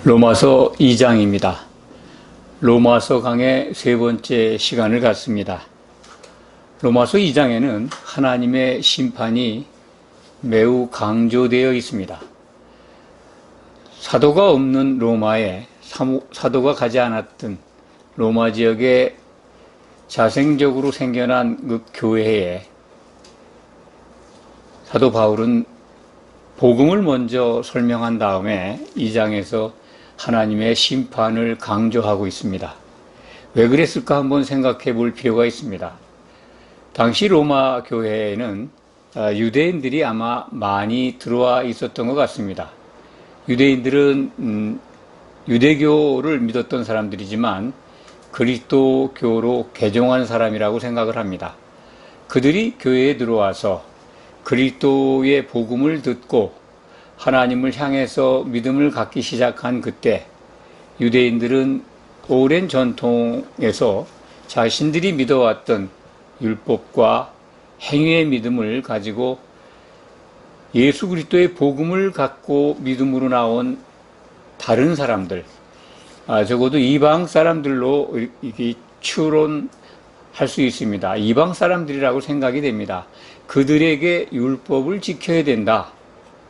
로마서 2장입니다. 로마서 강의 세 번째 시간을 갖습니다. 로마서 2장에는 하나님의 심판이 매우 강조되어 있습니다. 사도가 없는 로마에 사도가 가지 않았던 로마 지역에 자생적으로 생겨난 그 교회에 사도 바울은 복음을 먼저 설명한 다음에 2장에서 하나님의 심판을 강조하고 있습니다. 왜 그랬을까 한번 생각해 볼 필요가 있습니다. 당시 로마 교회에는 유대인들이 아마 많이 들어와 있었던 것 같습니다. 유대인들은 유대교를 믿었던 사람들이지만 그리스도교로 개종한 사람이라고 생각을 합니다. 그들이 교회에 들어와서 그리스도의 복음을 듣고 하나님을 향해서 믿음을 갖기 시작한 그때 유대인들은 오랜 전통에서 자신들이 믿어왔던 율법과 행위의 믿음을 가지고 예수 그리스도의 복음을 갖고 믿음으로 나온 다른 사람들, 적어도 이방 사람들로 이렇게 추론할 수 있습니다. 이방 사람들이라고 생각이 됩니다. 그들에게 율법을 지켜야 된다.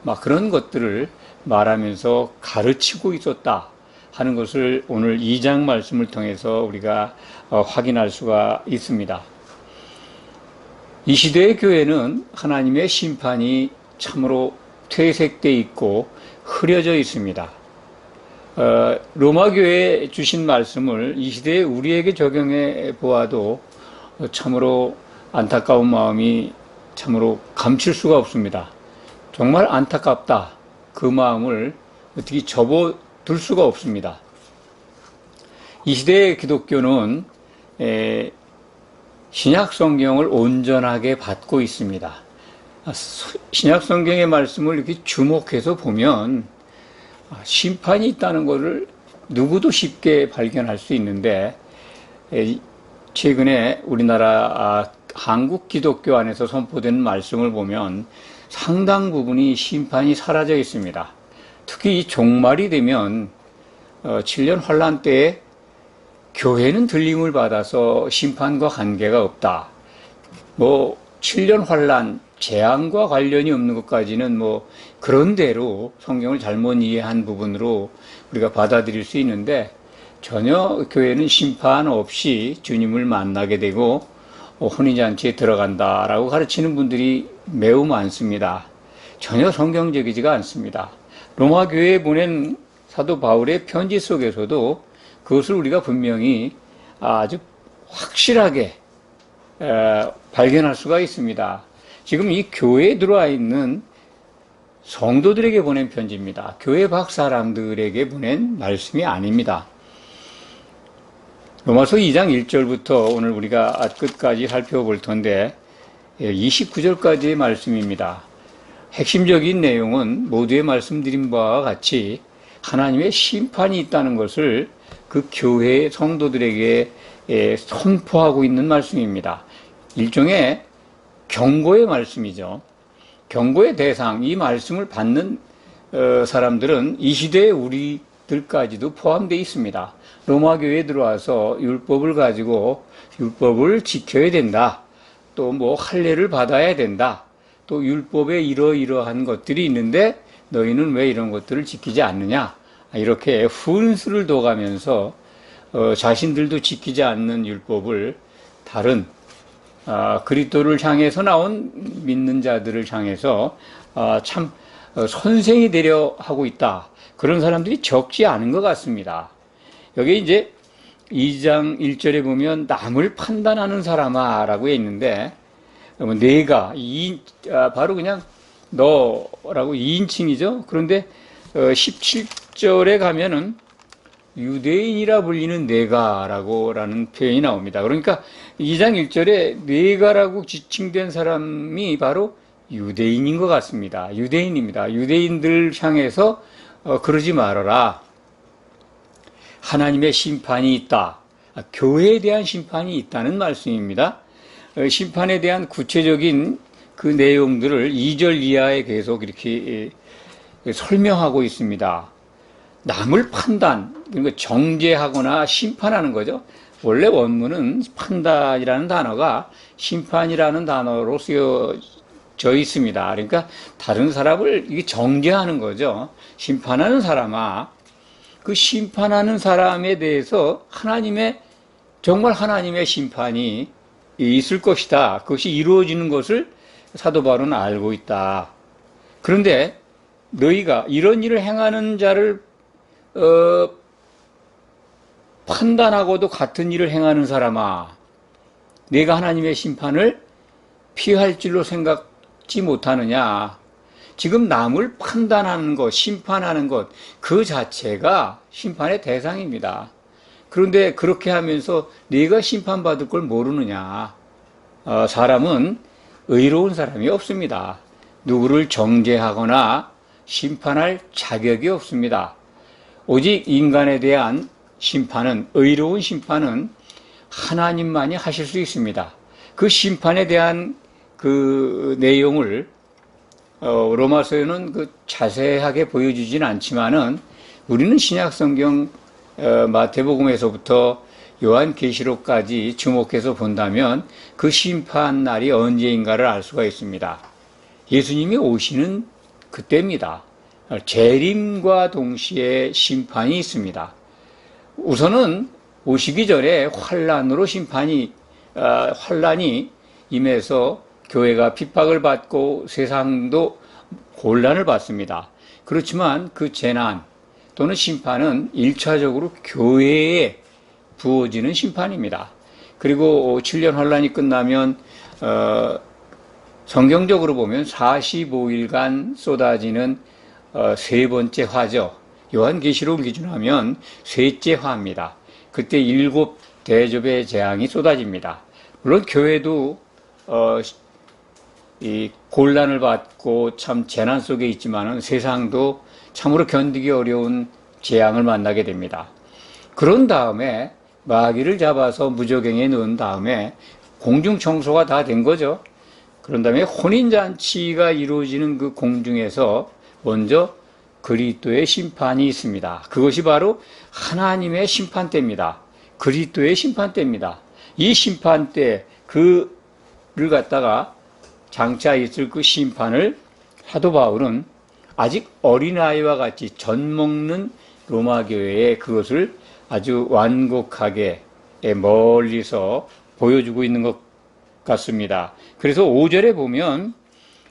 막 그런 것들을 말하면서 가르치고 있었다 하는 것을 오늘 2장 말씀을 통해서 우리가 확인할 수가 있습니다. 이 시대의 교회는 하나님의 심판이 참으로 퇴색되어 있고 흐려져 있습니다. 로마 교회에 주신 말씀을 이 시대에 우리에게 적용해 보아도 참으로 안타까운 마음이 참으로 감출 수가 없습니다. 정말 안타깝다. 그 마음을 어떻게 접어둘 수가 없습니다. 이 시대의 기독교는 신약 성경을 온전하게 받고 있습니다. 신약 성경의 말씀을 이렇게 주목해서 보면 심판이 있다는 것을 누구도 쉽게 발견할 수 있는데 최근에 우리나라 한국 기독교 안에서 선포된 말씀을 보면 상당 부분이 심판이 사라져 있습니다. 특히 이 종말이 되면 7년 환란 때에 교회는 들림을 받아서 심판과 관계가 없다. 7년 환란, 재앙과 관련이 없는 것까지는 그런 대로 성경을 잘못 이해한 부분으로 우리가 받아들일 수 있는데 전혀 교회는 심판 없이 주님을 만나게 되고 혼인잔치에 들어간다라고 가르치는 분들이 매우 많습니다. 전혀 성경적이지가 않습니다. 로마 교회에 보낸 사도 바울의 편지 속에서도 그것을 우리가 분명히 아주 확실하게 발견할 수가 있습니다. 지금 이 교회에 들어와 있는 성도들에게 보낸 편지입니다. 교회 밖 사람들에게 보낸 말씀이 아닙니다. 로마서 2장 1절부터 오늘 우리가 끝까지 살펴볼 텐데 29절까지의 말씀입니다. 핵심적인 내용은 모두의 말씀드린 바와 같이 하나님의 심판이 있다는 것을 그 교회 성도들에게 선포하고 있는 말씀입니다. 일종의 경고의 말씀이죠. 경고의 대상, 이 말씀을 받는 사람들은 이 시대의 우리들까지도 포함되어 있습니다. 로마 교회에 들어와서 율법을 가지고 율법을 지켜야 된다. 또 할례를 받아야 된다. 또 율법에 이러이러한 것들이 있는데 너희는 왜 이런 것들을 지키지 않느냐. 이렇게 훈수를 둬가면서 자신들도 지키지 않는 율법을 다른 그리스도를 향해서 나온 믿는 자들을 향해서 참 선생이 되려 하고 있다. 그런 사람들이 적지 않은 것 같습니다. 여기 이제 2장 1절에 보면 남을 판단하는 사람아 라고 있는데 내가 바로 그냥 너라고 2인칭이죠. 그런데 17절에 가면은 유대인이라 불리는 내가라는 표현이 나옵니다. 그러니까 2장 1절에 내가라고 지칭된 사람이 바로 유대인인 것 같습니다. 유대인입니다. 유대인들 향해서 그러지 말아라. 하나님의 심판이 있다. 교회에 대한 심판이 있다는 말씀입니다. 심판에 대한 구체적인 그 내용들을 2절 이하에 계속 이렇게 설명하고 있습니다. 남을 그러니까 정죄하거나 심판하는 거죠. 원래 원문은 판단이라는 단어가 심판이라는 단어로 쓰여져 있습니다. 그러니까 다른 사람을 이게 정죄하는 거죠. 심판하는 사람아, 그 심판하는 사람에 대해서 정말 하나님의 심판이 있을 것이다. 그것이 이루어지는 것을 사도 바울은 알고 있다. 그런데 너희가 이런 일을 행하는 자를 판단하고도 같은 일을 행하는 사람아, 내가 하나님의 심판을 피할 줄로 생각지 못하느냐. 지금 남을 판단하는 것, 심판하는 것, 그 자체가 심판의 대상입니다. 그런데 그렇게 하면서 네가 심판받을 걸 모르느냐. 사람은 의로운 사람이 없습니다. 누구를 정죄하거나 심판할 자격이 없습니다. 오직 인간에 대한 심판은, 의로운 심판은 하나님만이 하실 수 있습니다. 그 심판에 대한 그 내용을 로마서에는 자세하게 보여주진 않지만은 우리는 신약성경 마태복음에서부터 요한계시록까지 주목해서 본다면 그 심판 날이 언제인가를 알 수가 있습니다. 예수님이 오시는 그때입니다. 재림과 동시에 심판이 있습니다. 우선은 오시기 전에 환란이 임해서 교회가 핍박을 받고 세상도 곤란을 받습니다. 그렇지만 그 재난 또는 심판은 1차적으로 교회에 부어지는 심판입니다. 그리고 7년 환란이 끝나면 성경적으로 보면 45일간 쏟아지는 세 번째 화죠. 요한계시록 기준하면 셋째 화입니다. 그때 7대접의 재앙이 쏟아집니다. 물론 교회도 이 곤란을 받고 참 재난 속에 있지만은 세상도 참으로 견디기 어려운 재앙을 만나게 됩니다. 그런 다음에 마귀를 잡아서 무저갱에 넣은 다음에 공중 청소가 다 된 거죠. 그런 다음에 혼인잔치가 이루어지는 그 공중에서 먼저 그리스도의 심판이 있습니다. 그것이 바로 하나님의 심판대입니다. 그리스도의 심판대입니다. 이 심판대, 그를 갖다가 장차 있을 그 심판을 사도 바울은 아직 어린아이와 같이 젖먹는 로마 교회에 그것을 아주 완곡하게 멀리서 보여주고 있는 것 같습니다. 그래서 5절에 보면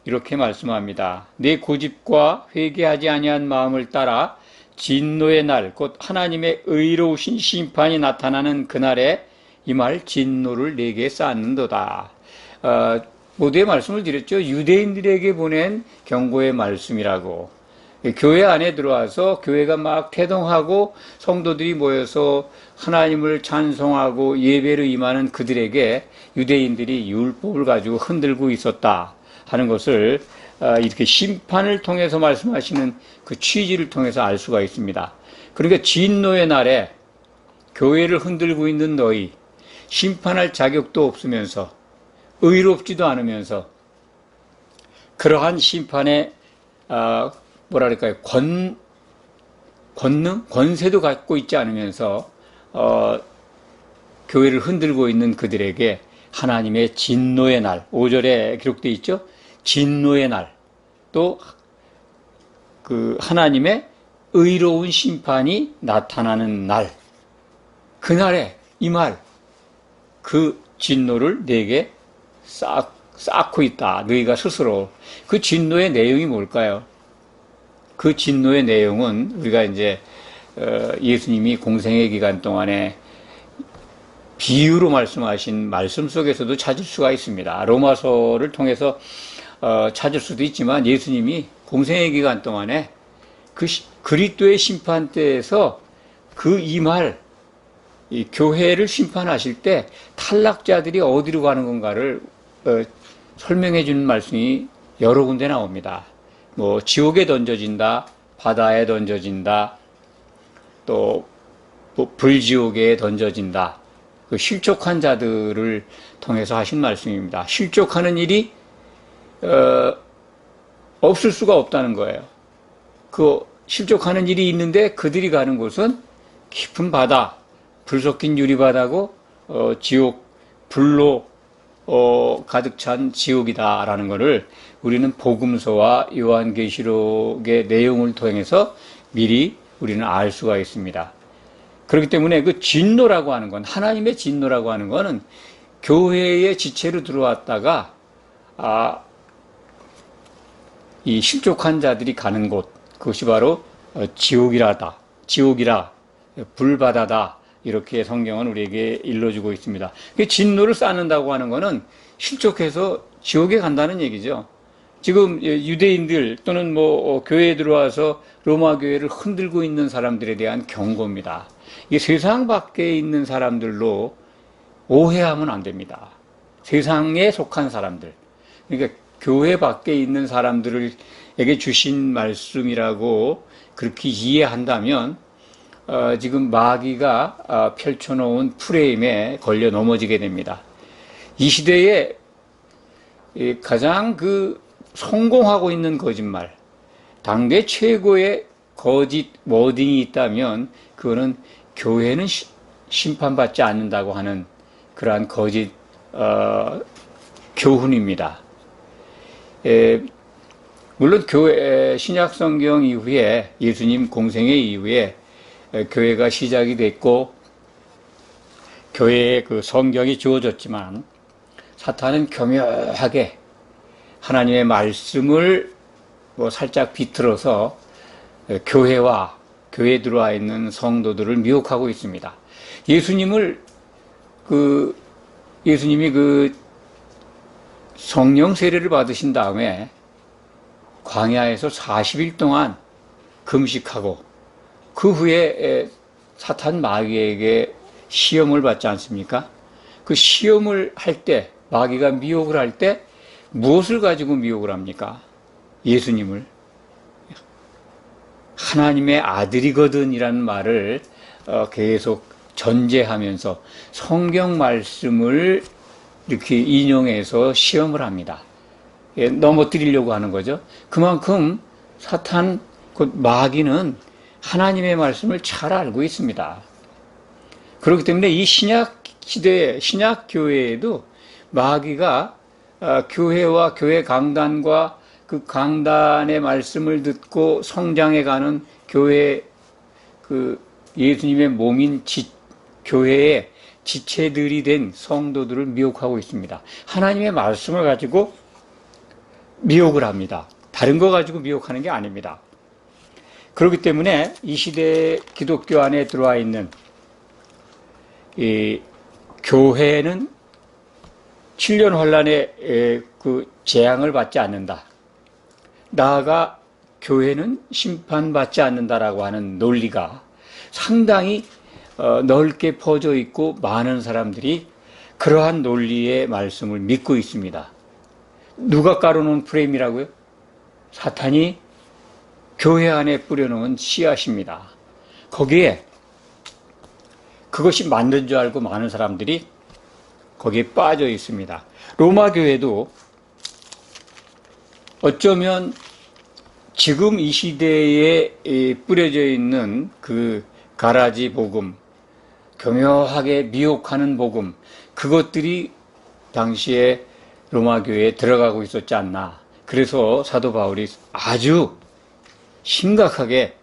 이렇게 말씀합니다. 내 고집과 회개하지 아니한 마음을 따라 진노의 날, 곧 하나님의 의로우신 심판이 나타나는 그날에 이 말 진노를 내게 쌓는도다. 모두의 말씀을 드렸죠. 유대인들에게 보낸 경고의 말씀이라고. 교회 안에 들어와서 교회가 막 태동하고 성도들이 모여서 하나님을 찬송하고 예배를 임하는 그들에게 유대인들이 율법을 가지고 흔들고 있었다 하는 것을 이렇게 심판을 통해서 말씀하시는 그 취지를 통해서 알 수가 있습니다. 그러니까 진노의 날에 교회를 흔들고 있는 너희, 심판할 자격도 없으면서 의롭지도 않으면서 그러한 심판의 권세도 갖고 있지 않으면서 교회를 흔들고 있는 그들에게 하나님의 진노의 날, 5절에 기록되어 있죠. 진노의 날, 또 그 하나님의 의로운 심판이 나타나는 날, 그날에 이 말, 그 진노를 내게 쌓고 있다. 너희가 스스로. 그 진노의 내용이 뭘까요? 그 진노의 내용은 우리가 이제 예수님이 공생의 기간 동안에 비유로 말씀하신 말씀 속에서도 찾을 수가 있습니다. 로마서를 통해서 찾을 수도 있지만 예수님이 공생의 기간 동안에 그 그리스도의 심판 때에서 그 이 말, 이 교회를 심판하실 때 탈락자들이 어디로 가는 건가를 설명해 주는 말씀이 여러 군데 나옵니다. 뭐 지옥에 던져진다, 바다에 던져진다, 또 불지옥에 던져진다. 그 실족한 자들을 통해서 하신 말씀입니다. 실족하는 일이 없을 수가 없다는 거예요. 그 실족하는 일이 있는데 그들이 가는 곳은 깊은 바다, 불 섞인 유리바다고 지옥, 불로 가득 찬 지옥이다라는 것을 우리는 복음서와 요한계시록의 내용을 통해서 미리 우리는 알 수가 있습니다. 그렇기 때문에 그 진노라고 하는 건, 하나님의 진노라고 하는 것은 교회의 지체로 들어왔다가 이 실족한 자들이 가는 곳, 그것이 바로 지옥이라, 불바다다, 이렇게 성경은 우리에게 일러주고 있습니다. 진노를 쌓는다고 하는 것은 실족해서 지옥에 간다는 얘기죠. 지금 유대인들 또는 교회에 들어와서 로마 교회를 흔들고 있는 사람들에 대한 경고입니다. 이게 세상 밖에 있는 사람들로 오해하면 안 됩니다. 세상에 속한 사람들. 그러니까 교회 밖에 있는 사람들에게 주신 말씀이라고 그렇게 이해한다면 지금 마귀가 펼쳐놓은 프레임에 걸려 넘어지게 됩니다. 이 시대에 가장 성공하고 있는 거짓말, 당대 최고의 거짓 워딩이 있다면 그거는 교회는 심판받지 않는다고 하는 그러한 거짓 교훈입니다. 물론 신약 성경 이후에 예수님 공생애 이후에 교회가 시작이 됐고 교회에 성경이 주어졌지만 사탄은 교묘하게 하나님의 말씀을 살짝 비틀어서 교회와 교회에 들어와 있는 성도들을 미혹하고 있습니다. 예수님이 성령 세례를 받으신 다음에 광야에서 40일 동안 금식하고 그 후에 사탄 마귀에게 시험을 받지 않습니까? 그 시험을 할 때, 마귀가 미혹을 할 때 무엇을 가지고 미혹을 합니까? 예수님을. 하나님의 아들이거든 이라는 말을 계속 전제하면서 성경 말씀을 이렇게 인용해서 시험을 합니다. 넘어뜨리려고 하는 거죠. 그만큼 사탄, 곧 마귀는 하나님의 말씀을 잘 알고 있습니다. 그렇기 때문에 이 신약 시대에, 신약 교회에도 마귀가 교회와 교회 강단과 그 강단의 말씀을 듣고 성장해가는 교회, 예수님의 몸인 교회의 지체들이 된 성도들을 미혹하고 있습니다. 하나님의 말씀을 가지고 미혹을 합니다. 다른 거 가지고 미혹하는 게 아닙니다. 그렇기 때문에 이 시대의 기독교 안에 들어와 있는 이 교회는 7년 환란의 재앙을 받지 않는다. 나아가 교회는 심판받지 않는다라고 하는 논리가 상당히 넓게 퍼져 있고 많은 사람들이 그러한 논리의 말씀을 믿고 있습니다. 누가 깔아놓은 프레임이라고요? 사탄이 교회 안에 뿌려놓은 씨앗입니다. 거기에 그것이 맞는 줄 알고 많은 사람들이 거기에 빠져 있습니다. 로마 교회도 어쩌면 지금 이 시대에 뿌려져 있는 그 가라지 복음, 교묘하게 미혹하는 복음, 그것들이 당시에 로마 교회에 들어가고 있었지 않나. 그래서 사도 바울이 아주 심각하게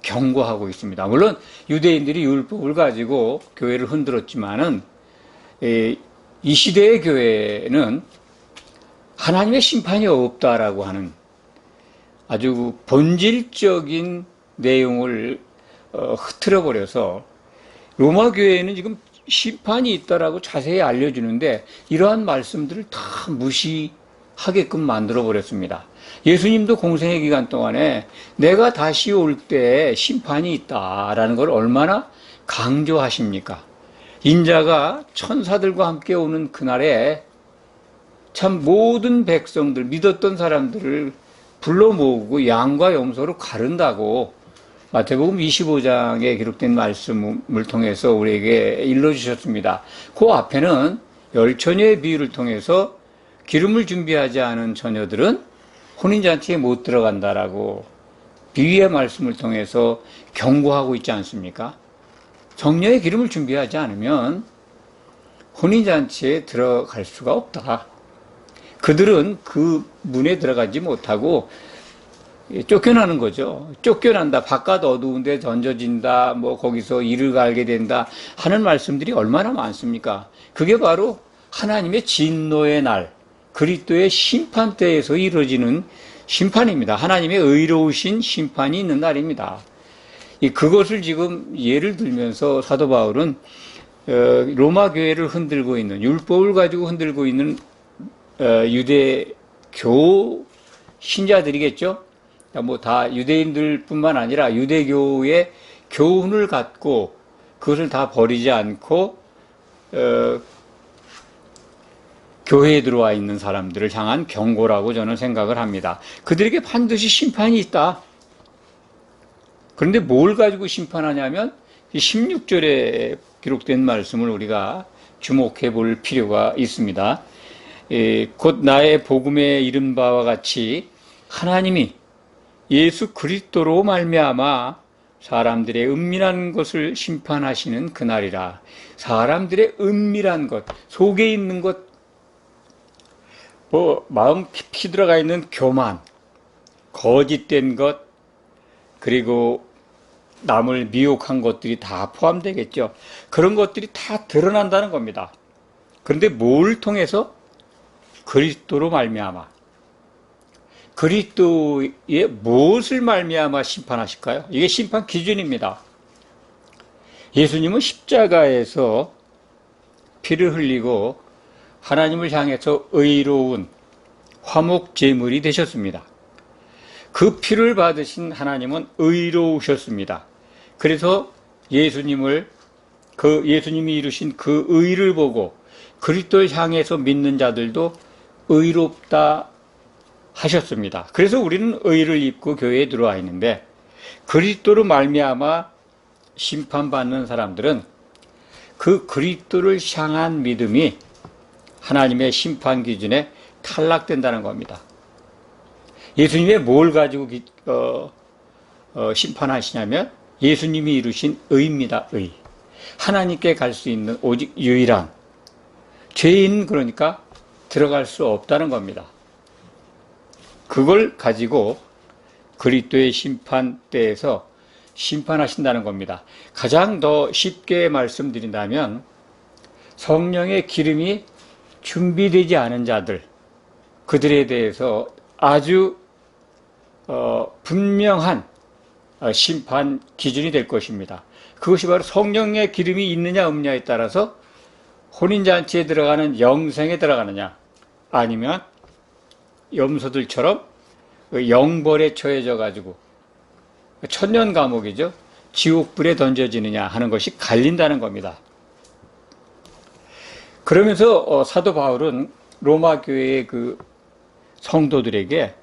경고하고 있습니다. 물론 유대인들이 율법을 가지고 교회를 흔들었지만은 이 시대의 교회는 하나님의 심판이 없다라고 하는 아주 본질적인 내용을 흐트러 버려서 로마 교회에는 지금 심판이 있다라고 자세히 알려주는데 이러한 말씀들을 다 무시하게끔 만들어 버렸습니다. 예수님도 공생의 기간 동안에 내가 다시 올 때 심판이 있다라는 걸 얼마나 강조하십니까? 인자가 천사들과 함께 오는 그날에 참 모든 백성들, 믿었던 사람들을 불러 모으고 양과 염소로 가른다고 마태복음 25장에 기록된 말씀을 통해서 우리에게 일러주셨습니다. 그 앞에는 열처녀의 비유를 통해서 기름을 준비하지 않은 처녀들은 혼인잔치에 못 들어간다라고 비유의 말씀을 통해서 경고하고 있지 않습니까? 성령의 기름을 준비하지 않으면 혼인잔치에 들어갈 수가 없다. 그들은 그 문에 들어가지 못하고 쫓겨나는 거죠. 쫓겨난다. 바깥 어두운 데 던져진다. 뭐 거기서 이를 갈게 된다. 하는 말씀들이 얼마나 많습니까? 그게 바로 하나님의 진노의 날, 그리스도의 심판 때에서 이루어지는 심판입니다. 하나님의 의로우신 심판이 있는 날입니다. 그것을 지금 예를 들면서 사도 바울은 로마 교회를 흔들고 있는, 율법을 가지고 흔들고 있는 유대교 신자들이겠죠. 뭐 다 유대인들뿐만 아니라 유대교의 교훈을 갖고 그것을 다 버리지 않고 교회에 들어와 있는 사람들을 향한 경고라고 저는 생각을 합니다. 그들에게 반드시 심판이 있다. 그런데 뭘 가지고 심판하냐면 16절에 기록된 말씀을 우리가 주목해 볼 필요가 있습니다. 곧 나의 복음에 이른 바와 같이 하나님이 예수 그리스도로 말미암아 사람들의 은밀한 것을 심판하시는 그날이라. 사람들의 은밀한 것, 속에 있는 것, 마음 깊이 들어가 있는 교만, 거짓된 것, 그리고 남을 미혹한 것들이 다 포함되겠죠. 그런 것들이 다 드러난다는 겁니다. 그런데 뭘 통해서? 그리스도로 말미암아. 그리스도의 무엇을 말미암아 심판하실까요? 이게 심판 기준입니다. 예수님은 십자가에서 피를 흘리고 하나님을 향해서 의로운 화목 제물이 되셨습니다. 그 피를 받으신 하나님은 의로우셨습니다. 그래서 예수님이 이루신 그 의를 보고 그리스도를 향해서 믿는 자들도 의롭다 하셨습니다. 그래서 우리는 의를 입고 교회에 들어와 있는데, 그리스도로 말미암아 심판받는 사람들은 그 그리스도를 향한 믿음이 하나님의 심판 기준에 탈락된다는 겁니다. 예수님이 뭘 가지고 심판하시냐면 예수님이 이루신 의입니다. 의. 하나님께 갈 수 있는 오직 유일한, 죄인 그러니까 들어갈 수 없다는 겁니다. 그걸 가지고 그리스도의 심판 때에서 심판하신다는 겁니다. 가장 더 쉽게 말씀드린다면 성령의 기름이 준비되지 않은 자들, 그들에 대해서 아주 분명한 심판 기준이 될 것입니다. 그것이 바로 성령의 기름이 있느냐 없느냐에 따라서 혼인잔치에 들어가는 영생에 들어가느냐, 아니면 염소들처럼 영벌에 처해져 가지고 천년 감옥이죠. 지옥불에 던져지느냐 하는 것이 갈린다는 겁니다. 그러면서 사도 바울은 로마 교회의 그 성도들에게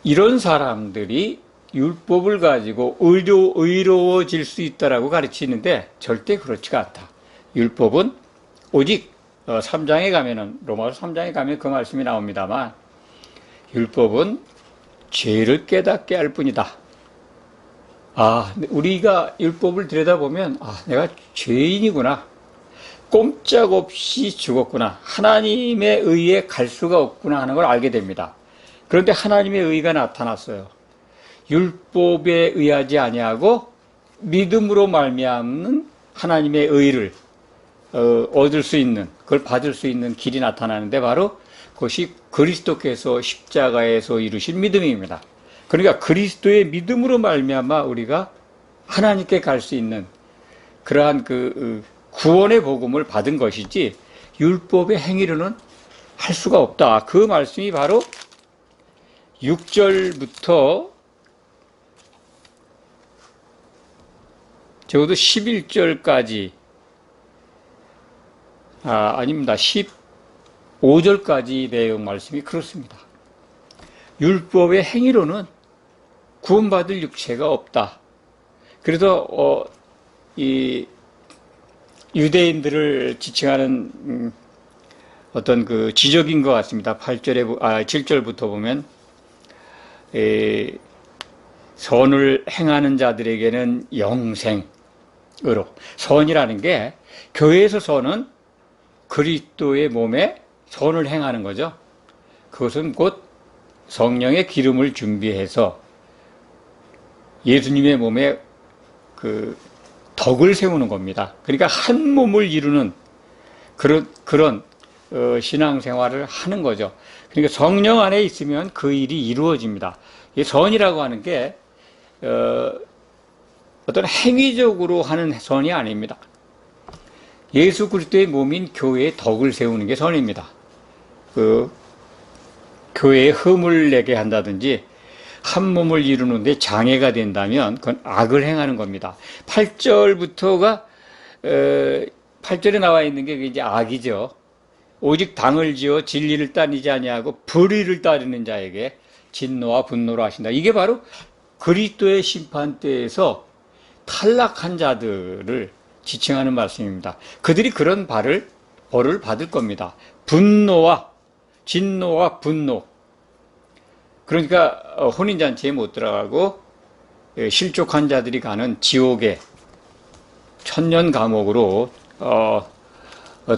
이런 사람들이 율법을 가지고 의로워질 수 있다라고 가르치는데 절대 그렇지가 않다. 율법은 오직 3장에 가면은, 로마서 3장에 가면 그 말씀이 나옵니다만, 율법은 죄를 깨닫게 할 뿐이다. 우리가 율법을 들여다보면, 내가 죄인이구나. 꼼짝없이 죽었구나. 하나님의 의에 갈 수가 없구나 하는 걸 알게 됩니다. 그런데 하나님의 의가 나타났어요. 율법에 의하지 아니하고 믿음으로 말미암는 하나님의 의를 얻을 수 있는, 그걸 받을 수 있는 길이 나타나는데 바로 그것이 그리스도께서 십자가에서 이루신 믿음입니다. 그러니까 그리스도의 믿음으로 말미암아 우리가 하나님께 갈 수 있는 그러한 그 구원의 복음을 받은 것이지 율법의 행위로는 할 수가 없다. 그 말씀이 바로 6절부터 적어도 11절까지, 아닙니다. 15절까지 내용 말씀이 그렇습니다. 율법의 행위로는 구원받을 육체가 없다. 그래서 이 유대인들을 지칭하는 어떤 그 지적인 것 같습니다. 7절부터 보면 선을 행하는 자들에게는 영생으로. 선이라는 게 교회에서 선은 그리스도의 몸에 선을 행하는 거죠. 그것은 곧 성령의 기름을 준비해서 예수님의 몸에 그 덕을 세우는 겁니다. 그러니까 한 몸을 이루는 그런 신앙생활을 하는 거죠. 그러니까 성령 안에 있으면 그 일이 이루어집니다. 이 선이라고 하는 게 어떤 행위적으로 하는 선이 아닙니다. 예수 그리스도의 몸인 교회의 덕을 세우는 게 선입니다. 그 교회에 흠을 내게 한다든지 한 몸을 이루는데 장애가 된다면 그건 악을 행하는 겁니다. 8절부터가 8절에 나와 있는 게 이제 악이죠. 오직 당을 지어 진리를 따르지 아니하고 불의를 따르는 자에게 진노와 분노로 하신다. 이게 바로 그리스도의 심판대에서 탈락한 자들을 지칭하는 말씀입니다. 그들이 그런 벌을 받을 겁니다. 분노와 진노와 분노. 그러니까 혼인잔치에 못 들어가고 실족한 자들이 가는 지옥의 천년 감옥으로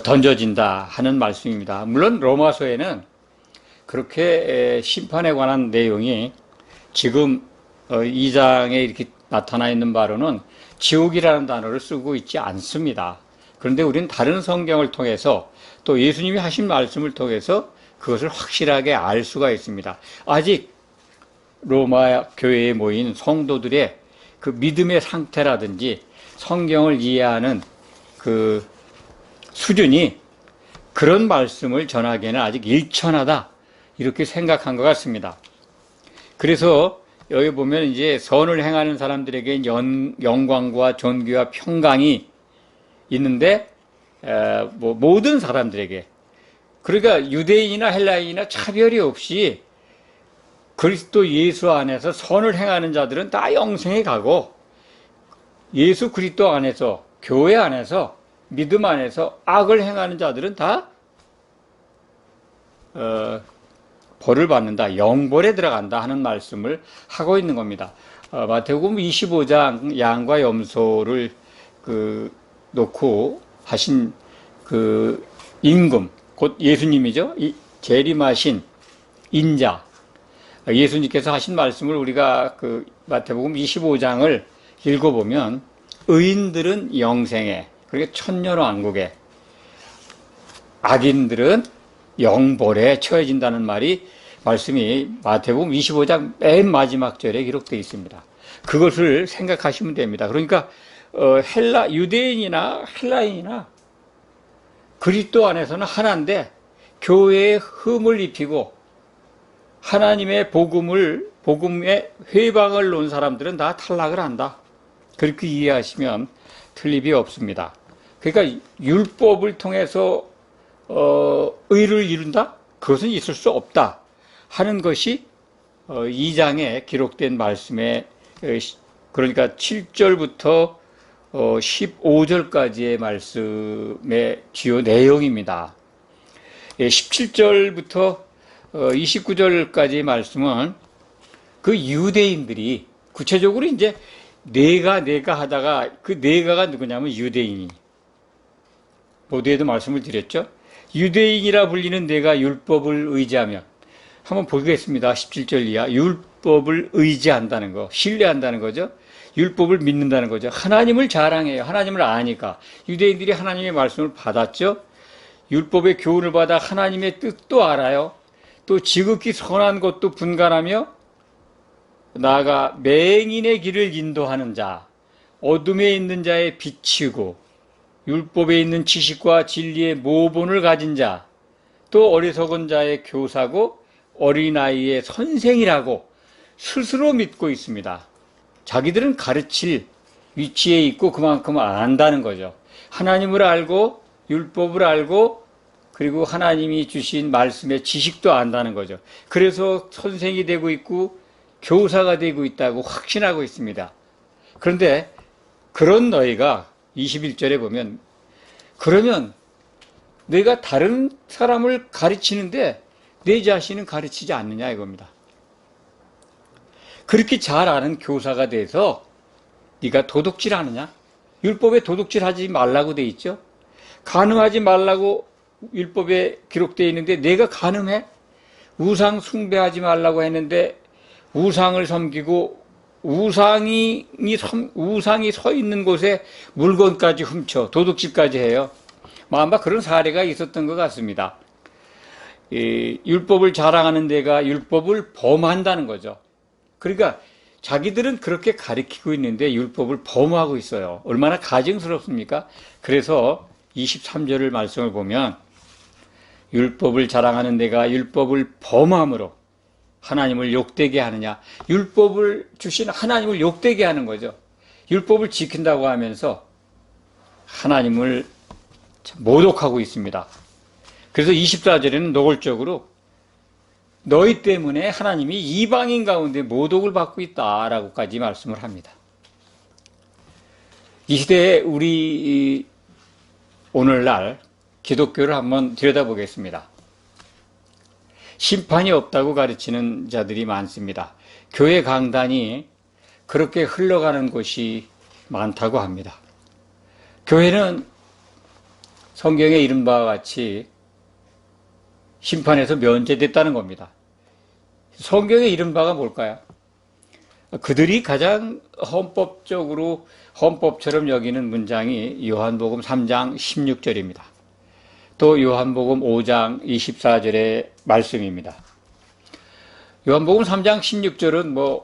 던져진다 하는 말씀입니다. 물론 로마서에는 그렇게 심판에 관한 내용이 지금 2장에 이렇게 나타나 있는 바로는 지옥이라는 단어를 쓰고 있지 않습니다. 그런데 우리는 다른 성경을 통해서 또 예수님이 하신 말씀을 통해서 그것을 확실하게 알 수가 있습니다. 아직 로마 교회에 모인 성도들의 그 믿음의 상태라든지 성경을 이해하는 그 수준이 그런 말씀을 전하기에는 아직 일천하다 이렇게 생각한 것 같습니다. 그래서 여기 보면 이제 선을 행하는 사람들에게 영광과 존귀와 평강이 있는데 모든 사람들에게, 그러니까 유대인이나 헬라인이나 차별이 없이 그리스도 예수 안에서 선을 행하는 자들은 다 영생에 가고, 예수 그리스도 안에서 교회 안에서 믿음 안에서 악을 행하는 자들은 다 벌을 받는다, 영벌에 들어간다 하는 말씀을 하고 있는 겁니다. 마태복음 25장 양과 염소를 놓고 하신 그 임금, 곧 예수님이죠. 재림하신 인자, 예수님께서 하신 말씀을 우리가 그 마태복음 25장을 읽어보면 의인들은 영생에, 그러니까 천년왕국에, 악인들은 영벌에 처해진다는 말씀이 마태복음 25장 맨 마지막 절에 기록되어 있습니다. 그것을 생각하시면 됩니다. 그러니까 유대인이나 헬라인이나 그리스도 안에서는 하나인데 교회에 흠을 입히고 하나님의 복음의 회방을 놓은 사람들은 다 탈락을 한다. 그렇게 이해하시면 틀림이 없습니다. 그러니까 율법을 통해서 의를 이룬다? 그것은 있을 수 없다 하는 것이 2장에 기록된 말씀의, 그러니까 7절부터 15절까지의 말씀의 주요 내용입니다. 17절부터 29절까지의 말씀은 그 유대인들이 구체적으로 이제 내가 하다가 그 내가가 누구냐면 유대인이, 모두에도 말씀을 드렸죠. 유대인이라 불리는 내가 율법을 의지하며, 한번 보겠습니다. 17절 이하. 율법을 의지한다는 거, 신뢰한다는 거죠. 율법을 믿는다는 거죠. 하나님을 자랑해요. 하나님을 아니까. 유대인들이 하나님의 말씀을 받았죠. 율법의 교훈을 받아 하나님의 뜻도 알아요. 또 지극히 선한 것도 분간하며 나아가 맹인의 길을 인도하는 자, 어둠에 있는 자의 빛이고 율법에 있는 지식과 진리의 모본을 가진 자, 또 어리석은 자의 교사고 어린아이의 선생이라고 스스로 믿고 있습니다. 자기들은 가르칠 위치에 있고 그만큼 안다는 거죠. 하나님을 알고 율법을 알고 그리고 하나님이 주신 말씀의 지식도 안다는 거죠. 그래서 선생이 되고 있고 교사가 되고 있다고 확신하고 있습니다. 그런데 그런 너희가 21절에 보면, 그러면 내가 다른 사람을 가르치는데 내 자신은 가르치지 않느냐 이겁니다. 그렇게 잘 아는 교사가 돼서 네가 도둑질 하느냐? 율법에 도둑질 하지 말라고 돼 있죠. 간음하지 말라고 율법에 기록되어 있는데 내가 간음해? 우상 숭배하지 말라고 했는데 우상을 섬기고 우상이 서 있는 곳에 물건까지 훔쳐 도둑질까지 해요. 아마 그런 사례가 있었던 것 같습니다. 율법을 자랑하는 데가 율법을 범한다는 거죠. 그러니까 자기들은 그렇게 가르치고 있는데 율법을 범하고 있어요. 얼마나 가증스럽습니까? 그래서 23절을 말씀을 보면 율법을 자랑하는 데가 율법을 범함으로 하나님을 욕되게 하느냐. 율법을 주신 하나님을 욕되게 하는 거죠. 율법을 지킨다고 하면서 하나님을 모독하고 있습니다. 그래서 24절에는 노골적으로 너희 때문에 하나님이 이방인 가운데 모독을 받고 있다라고까지 말씀을 합니다. 이 시대에 우리 오늘날 기독교를 한번 들여다보겠습니다. 심판이 없다고 가르치는 자들이 많습니다. 교회 강단이 그렇게 흘러가는 곳이 많다고 합니다. 교회는 성경에 이른 바와 같이 심판에서 면제됐다는 겁니다. 성경에 이른 바가 뭘까요? 그들이 가장 헌법처럼 여기는 문장이 요한복음 3장 16절입니다. 또 요한복음 5장 24절의 말씀입니다. 요한복음 3장 16절은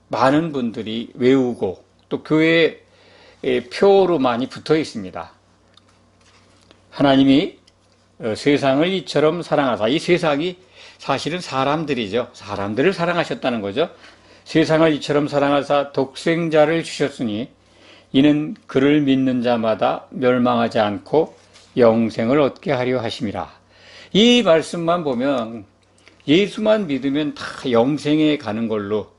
많은 분들이 외우고 또 교회에 표로 많이 붙어 있습니다. 하나님이 세상을 이처럼 사랑하사, 이 세상이 사실은 사람들이죠. 사람들을 사랑하셨다는 거죠. 세상을 이처럼 사랑하사 독생자를 주셨으니 이는 그를 믿는 자마다 멸망하지 않고 영생을 얻게 하려 하심이라. 이 말씀만 보면 예수만 믿으면 다 영생에 가는 걸로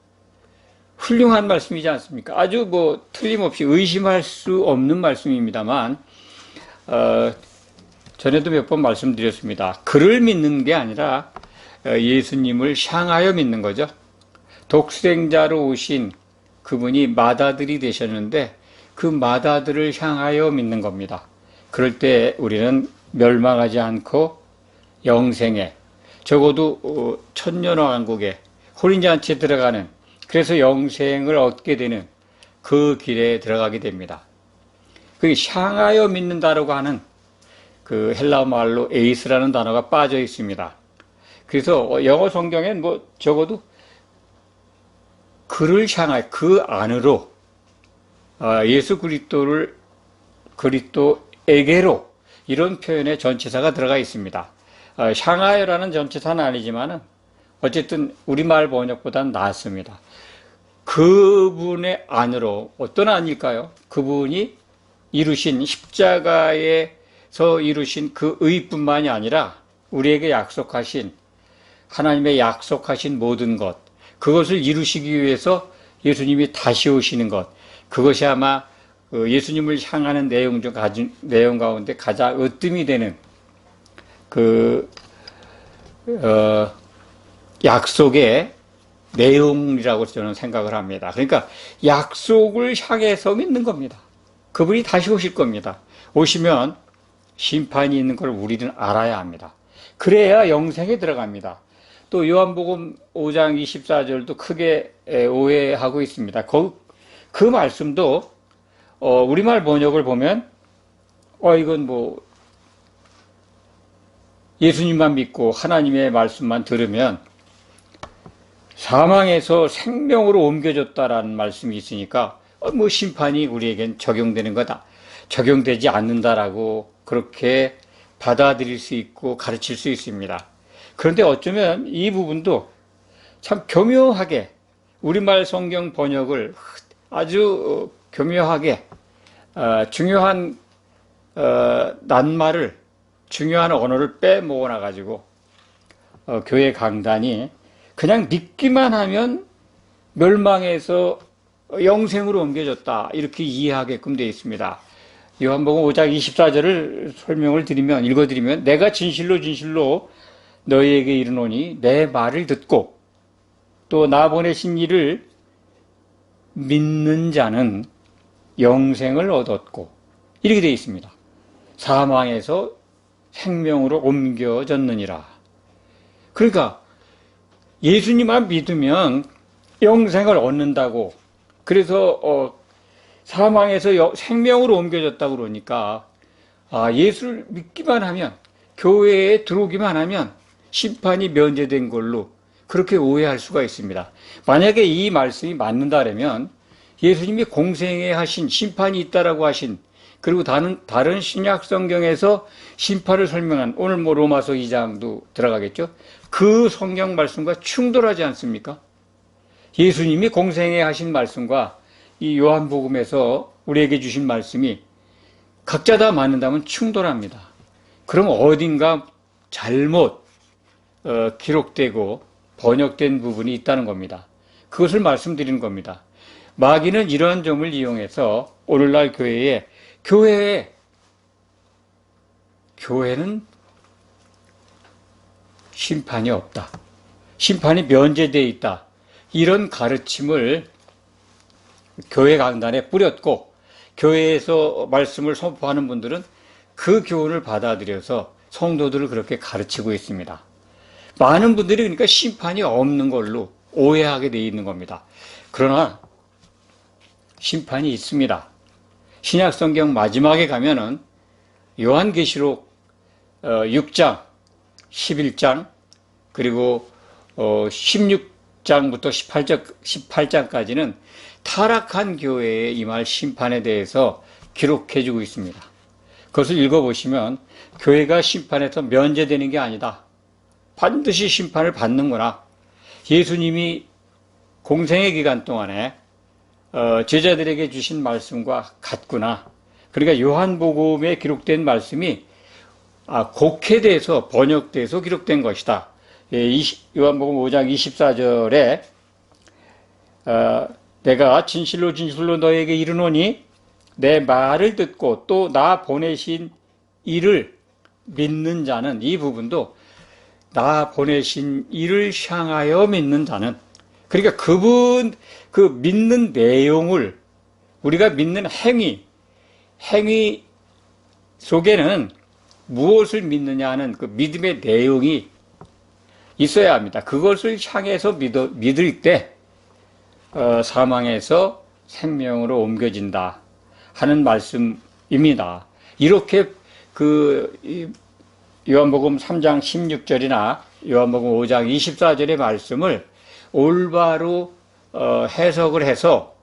훌륭한 말씀이지 않습니까? 아주 틀림없이 의심할 수 없는 말씀입니다만 전에도 몇 번 말씀드렸습니다. 그를 믿는 게 아니라 예수님을 향하여 믿는 거죠. 독생자로 오신 그분이 맏아들이 되셨는데 그 맏아들을 향하여 믿는 겁니다. 그럴 때 우리는 멸망하지 않고 영생에, 적어도 천년왕국에 혼인잔치에 들어가는, 그래서 영생을 얻게 되는 그 길에 들어가게 됩니다. 그 향하여 믿는다라고 하는 그 헬라어 말로 에이스라는 단어가 빠져 있습니다. 그래서 영어 성경엔 적어도 그를 향하여, 그 안으로 예수 그리스도에게로 이런 표현의 전치사가 들어가 있습니다. 향하여라는 전치사는 아니지만은 어쨌든 우리말 번역보다는 낫습니다. 그분의 안으로, 어떤 안일까요? 그분이 이루신 십자가에서 이루신 그 의뿐만이 아니라 우리에게 약속하신, 하나님의 약속하신 모든 것, 그것을 이루시기 위해서 예수님이 다시 오시는 것, 그것이 아마 예수님을 향하는 내용 가운데 가장 으뜸이 되는 약속의 내용이라고 저는 생각을 합니다. 그러니까 약속을 향해서 믿는 겁니다. 그분이 다시 오실 겁니다. 오시면 심판이 있는 걸 우리는 알아야 합니다. 그래야 영생에 들어갑니다. 또 요한복음 5장 24절도 크게 오해하고 있습니다. 그 말씀도 우리말 번역을 보면 이건 예수님만 믿고 하나님의 말씀만 들으면 사망에서 생명으로 옮겨졌다라는 말씀이 있으니까 심판이 우리에겐 적용되는 거다, 적용되지 않는다라고 그렇게 받아들일 수 있고 가르칠 수 있습니다. 그런데 어쩌면 이 부분도 참 교묘하게 우리말 성경 번역을 아주 교묘하게 중요한 낱말을, 중요한 언어를 빼먹어놔 가지고 교회 강단이 그냥 믿기만 하면 멸망해서 영생으로 옮겨졌다, 이렇게 이해하게끔 되어 있습니다. 요한복음 5장 24절을 읽어드리면 내가 진실로 너희에게 이르노니 내 말을 듣고 또 나 보내신 이를 믿는 자는 영생을 얻었고, 이렇게 되어 있습니다. 사망에서 생명으로 옮겨졌느니라. 그러니까 예수님만 믿으면 영생을 얻는다고, 그래서 사망에서 생명으로 옮겨졌다고 그러니까 예수를 믿기만 하면, 교회에 들어오기만 하면 심판이 면제된 걸로 그렇게 오해할 수가 있습니다. 만약에 이 말씀이 맞는다면 예수님이 공생에 하신, 심판이 있다라고 하신, 그리고 다른 신약 성경에서 심판을 설명한, 오늘 뭐 로마서 2장도 들어가겠죠. 그 성경 말씀과 충돌하지 않습니까? 예수님이 공생에 하신 말씀과 이 요한복음에서 우리에게 주신 말씀이 각자 다 맞는다면 충돌합니다. 그럼 어딘가 잘못 기록되고 번역된 부분이 있다는 겁니다. 그것을 말씀드리는 겁니다. 마귀는 이러한 점을 이용해서 오늘날 교회는 심판이 없다, 심판이 면제되어 있다, 이런 가르침을 교회 강단에 뿌렸고, 교회에서 말씀을 선포하는 분들은 그 교훈을 받아들여서 성도들을 그렇게 가르치고 있습니다. 많은 분들이 그러니까 심판이 없는 걸로 오해하게 되어 있는 겁니다. 그러나 심판이 있습니다. 신약성경 마지막에 가면은 요한계시록 6장, 11장, 그리고 16장부터 18장까지는 타락한 교회에 임할 심판에 대해서 기록해주고 있습니다. 그것을 읽어보시면 교회가 심판에서 면제되는 게 아니다, 반드시 심판을 받는구나, 예수님이 공생의 기간 동안에 제자들에게 주신 말씀과 같구나. 그러니까 요한복음에 기록된 말씀이 곡해돼서 번역돼서 기록된 것이다. 요한복음 5장 24절에 내가 진실로 진실로 너에게 이르노니 내 말을 듣고 또 나 보내신 이를 믿는 자는, 이 부분도 나 보내신 이를 향하여 믿는 자는, 그러니까 그분 그 믿는 내용을, 우리가 믿는 행위 속에는 무엇을 믿느냐 하는 그 믿음의 내용이 있어야 합니다. 그것을 향해서 믿을 때 사망에서 생명으로 옮겨진다 하는 말씀입니다. 이렇게 요한복음 3장 16절이나 요한복음 5장 24절의 말씀을 올바로 해석을 해서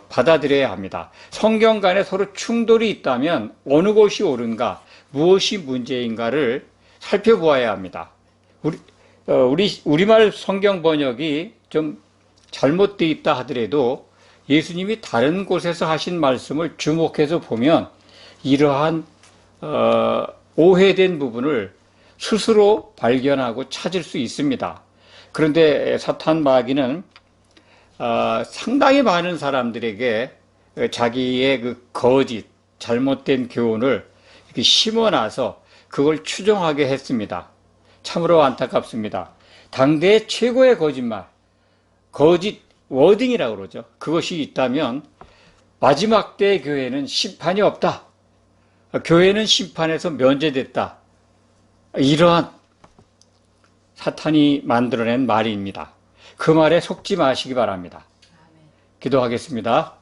받아들여야 합니다. 성경 간에 서로 충돌이 있다면 어느 것이 옳은가, 무엇이 문제인가를 살펴보아야 합니다. 우리말 성경 번역이 좀 잘못되어 있다 하더라도 예수님이 다른 곳에서 하신 말씀을 주목해서 보면 이러한 오해된 부분을 스스로 발견하고 찾을 수 있습니다. 그런데 사탄 마귀는 상당히 많은 사람들에게 자기의 그 거짓, 잘못된 교훈을 이렇게 심어놔서 그걸 추종하게 했습니다. 참으로 안타깝습니다. 당대의 최고의 거짓말, 거짓 워딩이라고 그러죠. 그것이 있다면 마지막 때의 교회는 심판이 없다, 교회는 심판에서 면제됐다, 이러한 사탄이 만들어낸 말입니다. 그 말에 속지 마시기 바랍니다. 기도하겠습니다.